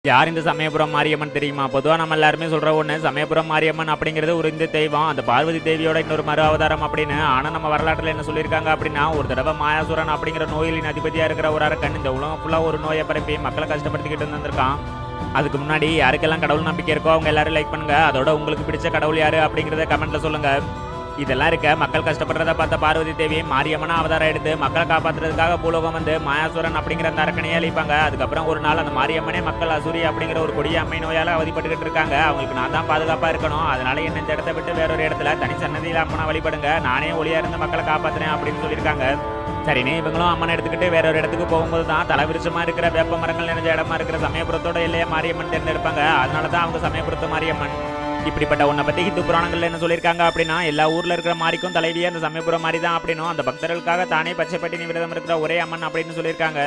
யார் இந்த சமயபுரம் மாரியம்மன் தெரியுமா? பொதுவா நம்ம எல்லாருமே சொல்ற ஒண்ணு, சமயபுரம் மாரியம்மன் அப்படிங்கிறது ஒரு இந்து தெய்வம். அந்த பார்வதி தேவியோட இன்னொரு மறு அவதாரம் அப்படின்னு. ஆனா நம்ம வரலாற்றுல என்ன சொல்லியிருக்காங்க அப்படின்னா, ஒரு தடவை மாயாசுரன் அப்படிங்கிற நோய்களின் அதிபதியா இருக்கிற ஒரு அரக்கன் இந்த உலகம் ஃபுல்லா ஒரு நோயை பரப்பி மக்களை கஷ்டப்படுத்திக்கிட்டு இருந்திருக்கான். அதுக்கு முன்னாடி யாருக்கெல்லாம் கடவுள் நம்பிக்கை இருக்கோ அவங்க எல்லாரும் லைக் பண்ணுங்க. அதோட உங்களுக்கு பிடிச்ச கடவுள் யாரு அப்படிங்கறத கமெண்ட்ல சொல்லுங்க. இதெல்லாம் இருக்க மக்கள் கஷ்டப்படுறத பார்த்த பார்வதி தேவி மாரியம்மனா அவதாரம் எடுத்து மக்களை காப்பாத்துறதுக்காக பூலோகம் வந்து மாயாசுரன் அப்படிங்கிற அந்த அரக்கனையே அழிப்பாங்க. அதுக்கப்புறம் ஒரு நாள் அந்த மாரியம்மனே மக்கள் அசூரி அப்படிங்கிற ஒரு கொடிய அம்மை நோயால அவதிப்பட்டுக்கிட்டு இருக்காங்க. அவங்களுக்கு நான் தான் பாதுகாப்பா இருக்கணும், அதனால என்ன இந்த இடத்த விட்டு வேறொரு இடத்துல தனி சன்னதியில அம்மனை வழிபடுங்க, நானே ஒளியா இருந்து மக்களை காப்பாத்துறேன் அப்படின்னு சொல்லியிருக்காங்க. சரினே இவங்களும் அம்மனை எடுத்துக்கிட்டு வேற ஒரு இடத்துக்கு போகும்போது தான் தலைவிருச்சமா இருக்கிற வேப்ப மரங்கள் நிறைஞ்ச இடமா இருக்கிற சமயபுரத்தோட எல்லையை மாரியம்மன் தேர்ந்தெடுப்பாங்க. அதனாலதான் அவங்க சமயபுரத்து மாரியம்மன். இப்படிப்பட்ட உன்னை பத்தி ஹிந்து புராணங்கள்ல என்ன சொல்லியிருக்காங்க அப்படின்னா, எல்லா ஊர்ல இருக்கிற மாரிக்கும் தலைவியே அந்த சமயபுரம் மாதிரி தான் அப்படின்னும், அந்த பக்தர்களுக்காக தானே பச்சை பட்டினி விரதம் இருக்கிற ஒரே அம்மன் அப்படின்னு சொல்லியிருக்காங்க.